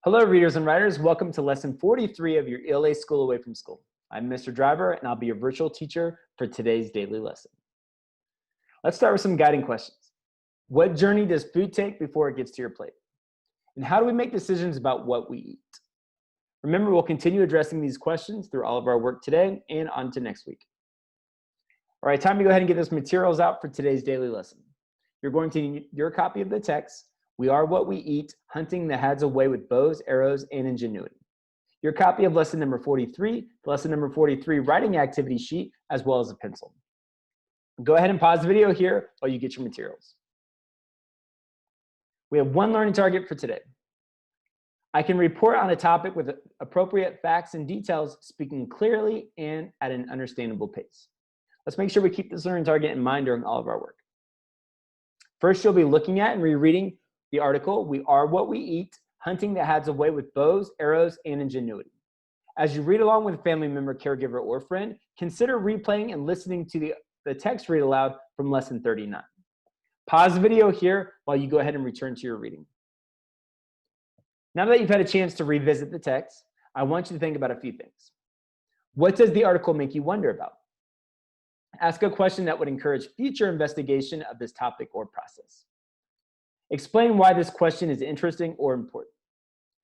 Hello, readers and writers. Welcome to lesson 43 of your ELA School Away from School. I'm Mr. Driver, and I'll be your virtual teacher for today's daily lesson. Let's start with some guiding questions. What journey does food take before it gets to your plate? And how do we make decisions about what we eat? Remember, we'll continue addressing these questions through all of our work today and on to next week. All right, time to go ahead and get those materials out for today's daily lesson. You're going to need your copy of the text, We Are What We Eat, Hunting the Hads Away with Bows, Arrows, and Ingenuity. Your copy of lesson number 43, the lesson number 43 writing activity sheet, as well as a pencil. Go ahead and pause the video here while you get your materials. We have one learning target for today. I can report on a topic with appropriate facts and details, speaking clearly and at an understandable pace. Let's make sure we keep this learning target in mind during all of our work. First, you'll be looking at and rereading the article, We Are What We Eat, Hunting the Hads Away with Bows, Arrows, and Ingenuity. As you read along with a family member, caregiver, or friend, consider replaying and listening to the text read aloud from lesson 39. Pause the video here while you go ahead and return to your reading. Now that you've had a chance to revisit the text, I want you to think about a few things. What does the article make you wonder about? Ask a question that would encourage future investigation of this topic or process. Explain why this question is interesting or important.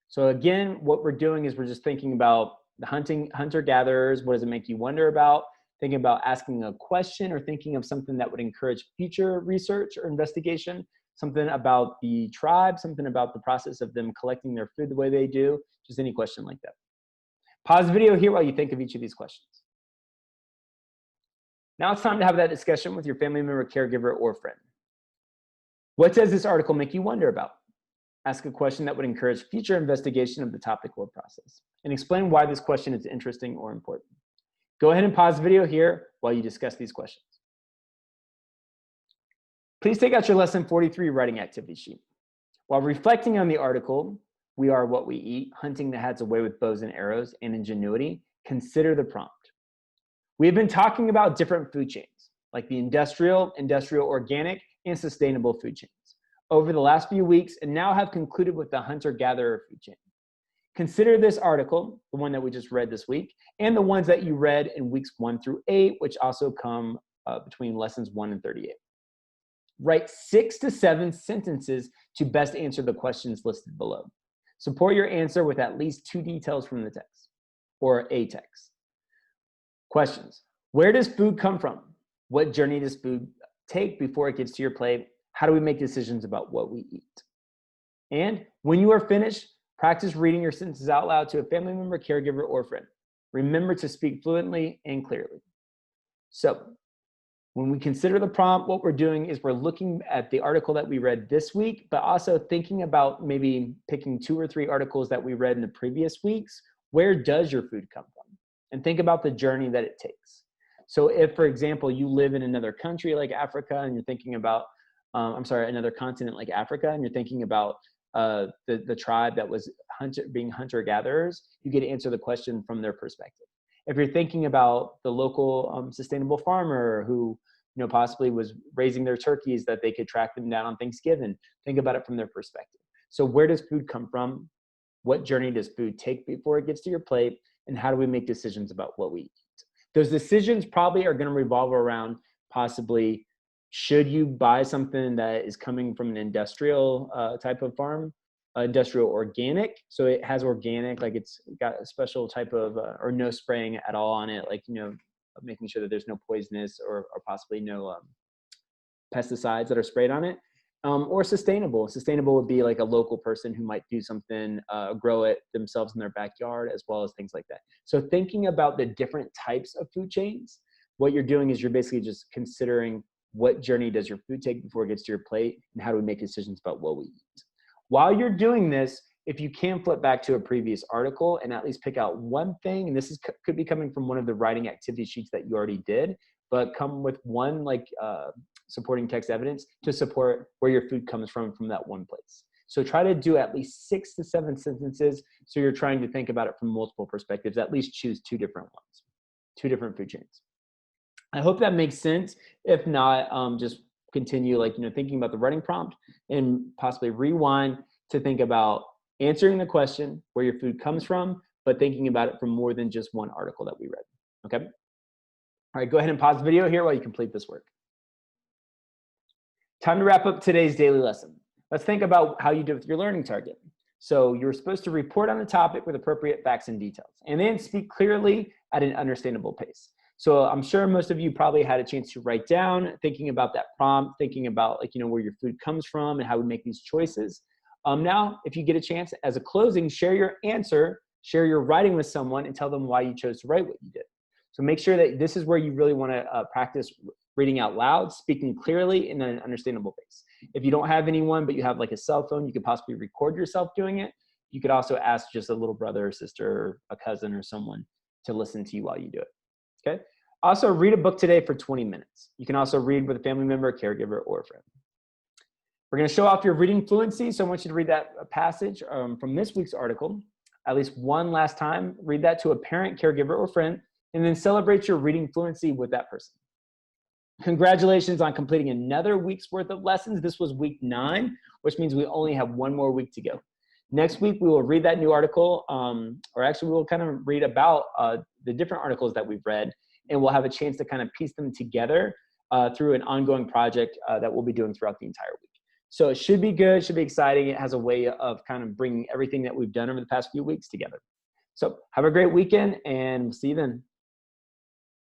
So again, what we're doing is we're just thinking about the hunter-gatherers. What does it make you wonder about? Thinking about asking a question or thinking of something that would encourage future research or investigation, something about the tribe, something about the process of them collecting their food the way they do, just any question like that. Pause the video here while you think of each of these questions. Now it's time to have that discussion with your family member, caregiver, or friend. What does this article make you wonder about? Ask a question that would encourage future investigation of the topic or process, and explain why this question is interesting or important. Go ahead and pause the video here while you discuss these questions. Please take out your lesson 43 writing activity sheet. While reflecting on the article, We Are What We Eat, Hunting the Hads Away with Bows and Arrows, and Ingenuity, consider the prompt. We have been talking about different food chains, like the industrial, organic, and sustainable food chains over the last few weeks, and now have concluded with the hunter-gatherer food chain. Consider this article, the one that we just read this week, and the ones that you read in weeks 1 through 8, which also come between lessons 1 and 38. Write 6 to 7 sentences to best answer the questions listed below. Support your answer with at least 2 details from the text, or a text. Questions. Where does food come from? What journey does food take before it gets to your plate? How do we make decisions about what we eat? And when you are finished, practice reading your sentences out loud to a family member, caregiver, or friend. Remember to speak fluently and clearly. So, when we consider the prompt, what we're doing is we're looking at the article that we read this week, but also thinking about maybe picking 2 or 3 articles that we read in the previous weeks. Where does your food come from? And think about the journey that it takes. So if, for example, you live in another country like Africa and you're thinking about, another continent like Africa, and you're thinking about the tribe that was being hunter-gatherers, you get to answer the question from their perspective. If you're thinking about the local sustainable farmer who possibly was raising their turkeys that they could track them down on Thanksgiving, think about it from their perspective. So where does food come from? What journey does food take before it gets to your plate? And how do we make decisions about what we eat? Those decisions probably are going to revolve around possibly, should you buy something that is coming from an industrial type of farm, industrial organic? So it has organic, like it's got a special type of, or no spraying at all on it, like, making sure that there's no poisonous or possibly no pesticides that are sprayed on it. Or sustainable. Sustainable would be like a local person who might do something, grow it themselves in their backyard, as well as things like that. So thinking about the different types of food chains, what you're doing is you're basically just considering what journey does your food take before it gets to your plate, and how do we make decisions about what we eat. While you're doing this, if you can flip back to a previous article and at least pick out one thing, and this could be coming from one of the writing activity sheets that you already did, but come with one supporting text evidence to support where your food comes from that one place. So try to do at least 6 to 7 sentences, so you're trying to think about it from multiple perspectives. At least choose 2 different ones, 2 different food chains. I hope that makes sense. If not, just continue thinking about the writing prompt and possibly rewind to think about answering the question where your food comes from, but thinking about it from more than just one article that we read, okay? All right, go ahead and pause the video here while you complete this work. Time to wrap up today's daily lesson. Let's think about how you did with your learning target. So you're supposed to report on the topic with appropriate facts and details, and then speak clearly at an understandable pace. So I'm sure most of you probably had a chance to write down, thinking about that prompt, thinking about where your food comes from and how we make these choices. Now, if you get a chance, as a closing, share your answer, share your writing with someone, and tell them why you chose to write what you did. So make sure that this is where you really want to practice reading out loud, speaking clearly in an understandable pace. If you don't have anyone, but you have like a cell phone, you could possibly record yourself doing it. You could also ask just a little brother or sister or a cousin or someone to listen to you while you do it, okay? Also, read a book today for 20 minutes. You can also read with a family member, a caregiver, or a friend. We're going to show off your reading fluency, so I want you to read that passage from this week's article at least one last time. Read that to a parent, caregiver, or friend, and then celebrate your reading fluency with that person. Congratulations on completing another week's worth of lessons. This was week 9, which means we only have one more week to go. Next week, we will read that new article, or actually we'll kind of read about the different articles that we've read, and we'll have a chance to kind of piece them together through an ongoing project that we'll be doing throughout the entire week. So it should be good, should be exciting. It has a way of kind of bringing everything that we've done over the past few weeks together. So have a great weekend, and we'll see you then.